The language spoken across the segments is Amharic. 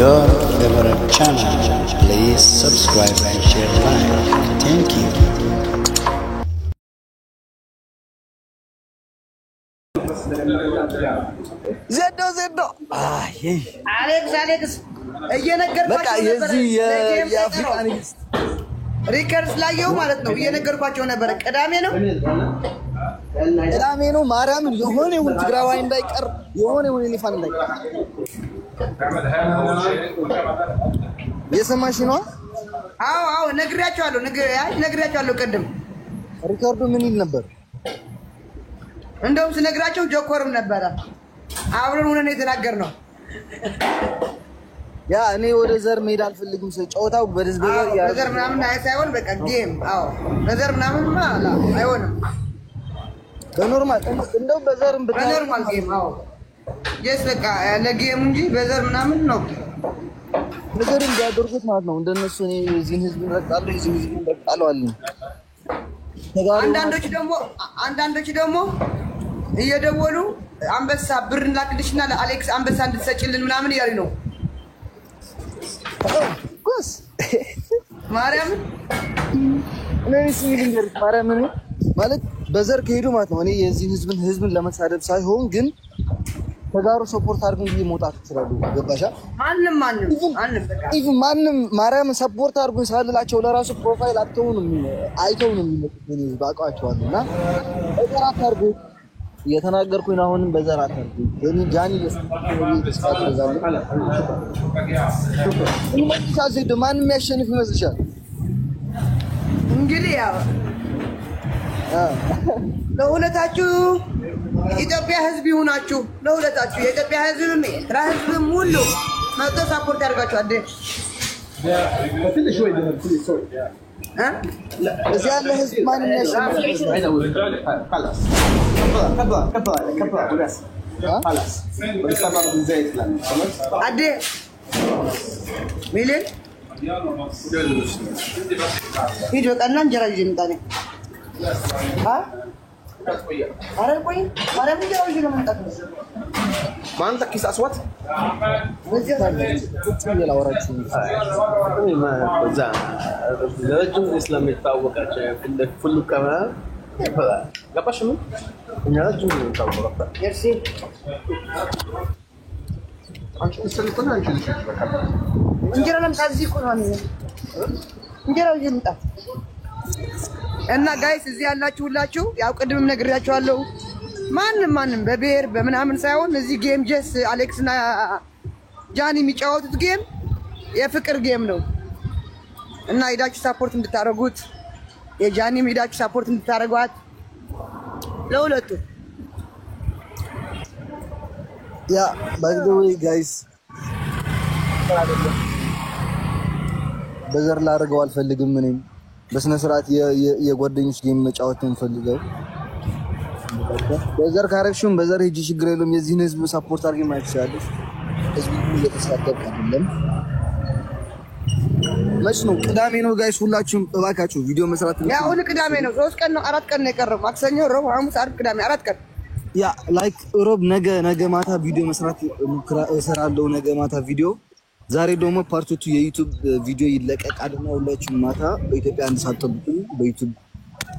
Your favorite channel. Please subscribe and share like. Thank you. Zedo. Alex. እየነገርኳቸው ነበር የአፍሪካ ንግስት ሪከርስ ላይ ይው ማለት ነው እየነገርኳቸው ነበር ቅዳሜ ነው ማርያምን የሆነ ይሁን ትግራዋይ እንዳይቀር የሆነ ይሁን ሊፋን እንዳይቀር የሰማሽ ነው አዎ ነግሬያቸዋለሁ ቅድም ሪካርዶ ምን ይል ነበር እንደውም ስነግራቸው ጆኮርም ነበር አብረን ሆነን የተናገርነው ያ እኔ ወደ ዘር መሄድ አልፈልግም ጨዋታው በዘር ምናምን አይሳይሆን በቃ ጌም በዘር ምናምን ማላ አይሆንም በኖርማል እንደው በዘርም በኖርማል ጌም በቃ ለጌም እንጂ በዘር ምናምን ነው ነገርን ያደርጉት ማለት ነው እንደነሱ እኔ እዚህን ህዝብ ረቃለሁ አለኝ አንዳንዶች ደግሞ እየደወሉ አንበሳ ብር ላክልሽና ለአሌክስ አንበሳ እንድትሰጪልን ምናምን ያሉ ነው ኮስ ማርያም ማርያም ማለት በዘር ከሄዱ ማለት ነው እኔ የዚህ ህዝብን ለመሳደብ ሳይሆን ግን ተጋሩ ሰፖርት አድርገን ሊሞታት ይችላሉ ገባሻ ማንም ማርያም ሰፖርት አድርገን ሳልላቸው ለራሱ ፕሮፋይል አይተው ነው የሚመጡት ባቃቸዋልና ተጋራት አድርገው የተናገርኩኝ አሁንም በዘራት አድርገው እኔ ጃኒ ለስፋት ማንም ያሸንፍ ይመስልሻል እንግዲህ ያው ለሁለታችሁ ኢትዮጵያ ህዝብ ይሁናችሁ ለሁለታችሁ የኢትዮጵያ ህዝብም የኤርትራ ህዝብም ሁሉ መጥቶ ሰፖርት ያድርጋችሁ አደ እዚህ ያለ ህዝብ ማንም ያሸንፍ አደ ሚሊዮን ሂድ በቃና እንጀራ ይዤ ልምጣ ነኝ አረቆይ ማርያም እንጀራ ይዤ ልምጣ ما عندك كيس اسود؟ لا وراك ما ذا لازم الاسلام يتطوق كله كمان قبل شنو؟ لازم يتطوق ميرسي እንጀራ ለምጣ እዚህ እኮ ነው እንጀራው ይዤ ልምጣ እና ጋይስ እዚህ ያላችሁ ሁላችሁ ያው ቅድምም ነግሬያችኋለሁ ማንም በብሔር በምናምን ሳይሆን እዚህ ጌም ጀስ አሌክስ እና ጃኒ የሚጫወቱት ጌም የፍቅር ጌም ነው እና ሄዳችሁ ሰፖርት እንድታረጉት የጃኒም ሄዳችሁ ሰፖርት እንድታረጓት ለሁለቱ ያ by the way guys በዘር ላደርገው አልፈልግም እኔም በስነ ስርዓት የጓደኞች ጌም መጫወት እንፈልገው በዘር ካረክሽም በዘር ሂጂ ችግር የለውም የዚህን ህዝብ ሰፖርት አድርገን ማለት ይችላል ህዝቡ እየተሳደበ አይደለም መች ነው ቅዳሜ ነው ጋይስ ሁላችሁም እባካችሁ ቪዲዮ መስራት ያ ሁሉ ቅዳሜ ነው 3 ቀን ነው 4 ቀን ነው የቀረው ማክሰኞ ረቡዕ ሐሙስ ዓርብ ቅዳሜ 4 ቀን ያ ላይክ ሮብ ነገ ማታ ቪዲዮ መስራት እሰራለሁ ነገ ማታ ቪዲዮ ዛሬ ደግሞ ፓርት 2 የዩቲዩብ ቪዲዮ ይለቀቃልና ሁላችሁም ማታ በኢትዮጵያ አንድ ሰዓት ጠብቁ በዩቲዩብ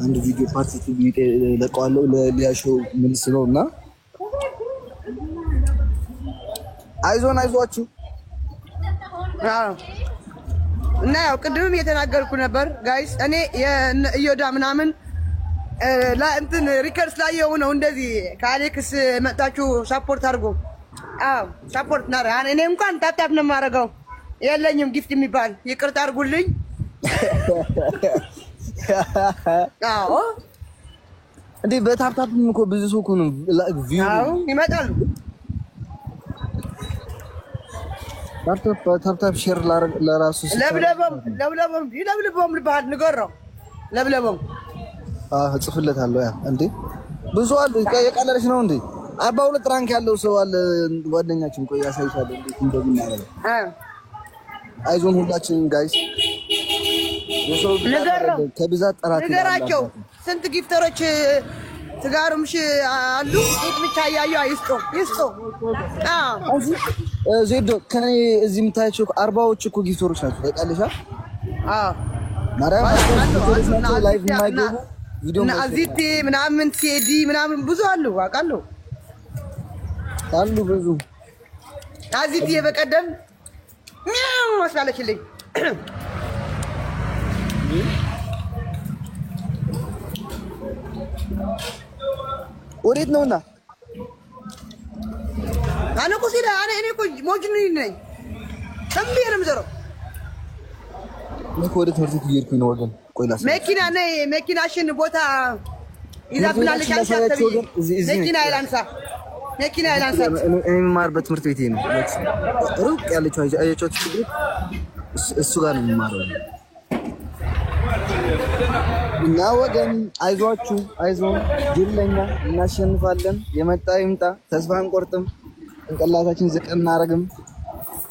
አንድ ቪዲዮ ፓርት 2 ለቀዋለሁ ለሊያሾ መልስ ነውና አይዟችሁ እና ያው ቅድምም እየተናገርኩ ነበር ጋይስ እኔ የእዮዳ ምናምን እንትን ሪከርስ ላይ የሆነው እንደዚህ ከአሌክስ መጣችሁ ሰፖርት አድርጎ ሰፖርት ናር እኔ እንኳን ታፕታፕ ነው የማደርገው የለኝም ጊፍት የሚባል ይቅርታ አድርጉልኝ እንዴ በታፕታፕም እኮ ብዙ ሰው እኮ ነው ቪው ይመጣሉ ታፕታፕ ሼር ለራሱ ለብለበም ልባል ንገረው ለብለበም ጽፍለታለሁ ያ እንዴ ብዙ አሉ የቀለለሽ ነው እንዴ 42 ራንክ ያለው ሰው አለ ጓደኛችን ቆይ ያሳይሻለሁ እንዴት እንደምናረግ አይዞን ሁላችን ጋይስ ንገረው ከብዛት ጥራት ንገራቸው ስንት ጊፍተሮች ትጋሩም ሽ አሉ ብቻ ያዩ ይስጦ ዜዶ ከኔ እዚህ የምታያቸው 40ዎቹ እኮ ጊፍተሮች ናቸው ታውቃለሽ? ማርያም ላይቭ የማይገቡ ቪዲዮ አዚቲ ምናምን ሲዲ ምናምን ብዙ አሉ አውቃለሁ አሉ ብዙ አዚቲ የበቀደም ሚያው መስላለችልኝ ወዴት ነውና አነ እኮ ሲላ እኔ እኮ ሞጅኒ ነኝ ተንቢየ ነው የምዘረው ወደ ትምህርት ቤት እየሄድኩኝ ነው ወገን ቆይ ላስ መኪናሽን ቦታ ይዛብናለሽ አንሳተቢ መኪና አይላንሳ እኔ የምማርበት ትምህርት ቤቴ ነው ሩቅ ያለችው አያቸው ትምህርት እሱ ጋር ነው የምማረው እና ወገን አይዟችሁ አይዞን ድለኛ እናሸንፋለን የመጣ ይምጣ ተስፋ አንቆርጥም እንቀላታችን ዝቅ እናረግም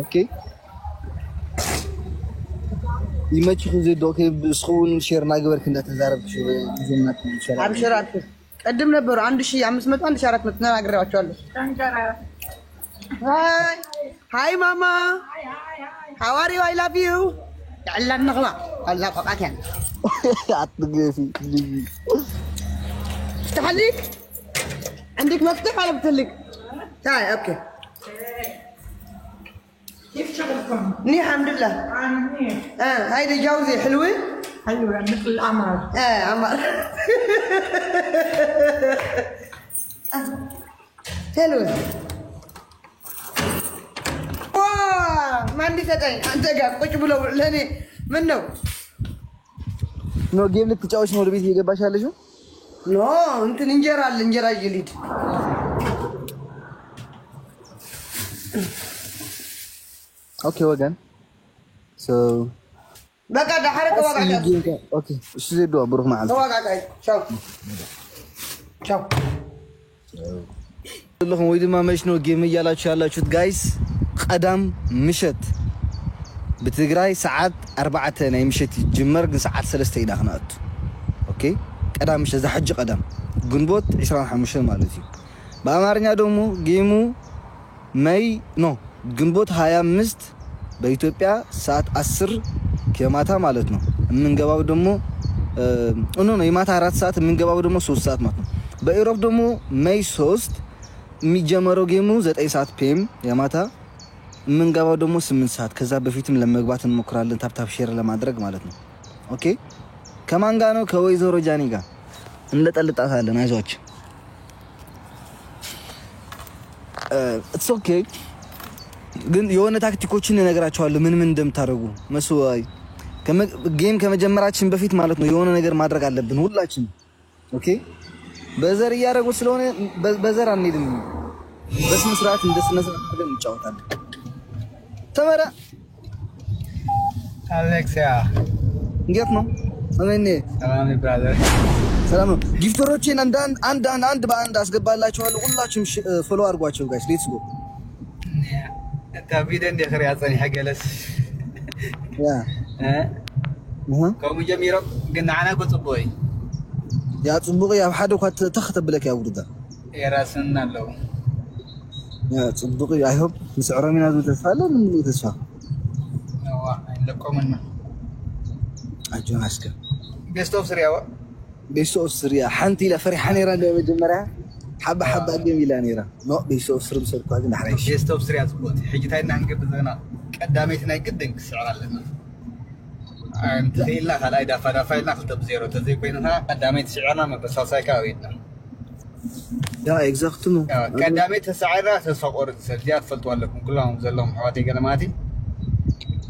ኦኬ ይመችኩ ዘዶ ከስኹን ሼርና ገበርክ እንደተዛረብሽ ጊዜና ይችላል አብሽራት ቀድም ነበሩ 1500 1400 ተናግሬዋቸዋለሁ ሃይ ማማ how are you I love you يلا نغلا الله قاقك يعني አትገፊ استحليك عندك مفتاح ولا بتلك تعال اوكي كيف شغلكم؟ منيح الحمد لله منيح هايدي جوزي حلوه حلوة مثل القمر قمر حلوه ما عندي فتاين انت قاعد قش بلو لاني منو ነው ጌም ልትጫወች ነው ወደ ቤት እየገባሽ ያለሽው ኖ እንትን እንጀራ ይልድ ኦኬ ወገን ሶ በቃ ዳህረከ ወጋጋ ኦኬ እሺ ዘዶ ብሩክ ማለት ወጋጋ ቻው ለኹም ወይ ድማ መሽ ነው ጌም እያላችሁ ያላችሁት ጋይስ ቀዳም ምሸት بتግራይ ሰዓት 4 ናይ ምሸት ይጅመር ግን ሰዓት 3 ኢና خنات ኦኬ ቀዳም ምሸት ዘሐጅ ቀዳም ግንቦት 25 ማለት እዩ በአማርኛ ደግሞ ጌሙ ማይ ኖ ግንቦት 25 በኢትዮጵያ ሰዓት 10 ከማታ ማለት ነው የምንገባው ደግሞ ነው የማታ 4 ሰዓት የምንገባው ደግሞ 3 ሰዓት ማለት ነው በኢሮፕ ደግሞ ማይ 3 የሚጀመረው ጌሙ 9 ሰዓት ፒኤም የማታ የምንገባው ደግሞ 8 ሰዓት ከዛ በፊትም ለመግባት እንሞክራለን ታፕታፕ ሼር ለማድረግ ማለት ነው ኦኬ ከማን ጋር ነው ከወይዘሮ ጃኒ ጋር እንለጠልጣታለን አይዟችሁ ኢትስ ኦኬ ግን የሆነ ታክቲኮችን እነግራችኋለሁ ምን እንደምታደርጉ መስዋይ ጌም ከመጀመራችን በፊት ማለት ነው የሆነ ነገር ማድረግ አለብን ሁላችን ኦኬ በዘር ያደረጉ ስለሆነ በዘር አንሄድም በስነ ስርዓት እንደስነ ስርዓት እንጫወታለን ተመራ አሌክሲያ እንዴት ነው አሜን ሰላም ብራዘር ሰላም ነው ጊፍተሮችን አንድ በአንድ አስገባላችኋለሁ ሁላችሁም ፎሎ አድርጓቸው ጋይስ ሌትስ ጎ ታቢደ እንደ خير ያጸኒ ሐገለስ ያ ከሙ ጀሚሮ ግን አና ቆጽቦይ ያ ጽቡቅ ያ ሓደ ኳ ተختبلك ያ ውርዳ የራስን አለው ያ ጽቡቅ አይ ሆፕ መስዕረሚና ተስፋለ ምን ተስፋ ነው ለቆምና አጆን አስከ ቤስት ኦፍ ስሪያዋ ቤስት ኦፍ ስሪያ ሓንቲ ለፈሪሓ ነራ ለመጀመሪያ حبة جميلة نيرة نو بيسو سرب سرب هذه نحريش يستوب سريع زبوط حجتنا نجيب زنا قداميتنا يقدنك سعر لنا أنت فيلا خلاص إذا فايلنا خلطب زيرو تزيد بينها قداميت سعرنا ما بس هساي كاويدنا يا إكزاكتمو قداميت سعرنا تسفقور سجات فلتوا لكم كلهم زلهم حواتي كلماتي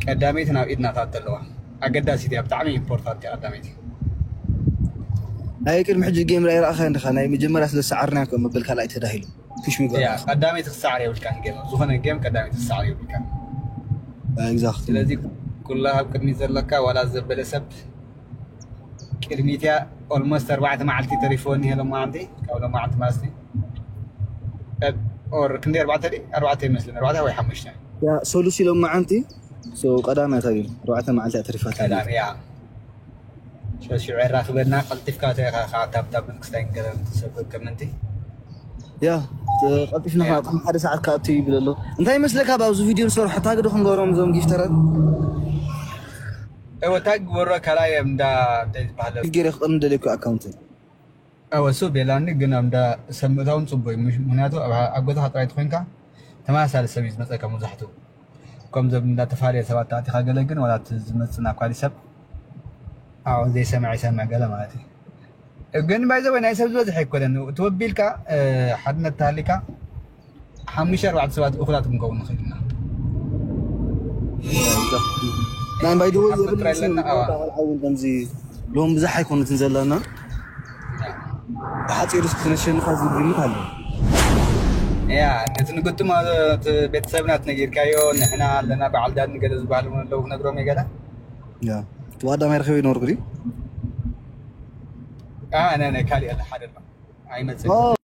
قداميتنا إيدنا تاتلوا أقداسي دي بتعمي إمبورتات قداميتي هاي كلمة حج جيم راي رأخي عندك أنا مجمرة سعرنا كم بالكلا يتداهلو فيش مقابل يا قدامي السعر يقول كان جيم زخنا الجيم قدامي السعر يقول كان إكزاكت الذي كلها بكمية زلكا ولا زبل سب كلميتها almost 4 معلتي تليفوني هلا ما عندي أو لو ما عندي ماسني أو كندي 4 مثلا 4 هو يحمشنا يا سولوسي لو ما عندي سو قدامي تقول 4 معلتي تليفونات قدامي يا شعير راخبنا قلتف كاتي خاطب نكستين كذا تسبب كمنتي يا قلتفنا خاطب حدا ساعات كاتي يبللو انت يمسلك هذا فيديو نصور حتى قدو خنغورم زوم جيفترات ايوه تاج ورا كلاي امدا تبعل غير خدم دليكو اكونت ايوه سو بيلاني ግን امدا سمتاون صبوي ምክንያቱ አጎታ ሀጥራይት ኮይንካ ተማሳለ ሰቢዝ መፀከሙ ዛሕቱ ከም ዘብ እንዳተፋሪየ ሰባት አቲ ካገለግን ወላት ዝመጽና ኳሊ ሰብ አው ዘይ ሰማዕ ገለ ማለት ግን ባይዘው ናይ ሰብ ዝበዝሕ ይኮነን ተወቢልካ ሓድነት ታሊካ 5-4 ሰባት እኹላት ክንከውን ንኽእልና نعم بايدو عاون تمزي لهم بزح يكونوا تنزلنا حتى يرسك نشن خازي بيمت هلا يا نتنقط ما بيتسبنا تنجير كايو نحنا لنا بعلداد نقدر بالهم لو نقرأ ميقالا يا توادى ما يرخوي نور قري انا كالي على حد أي مثل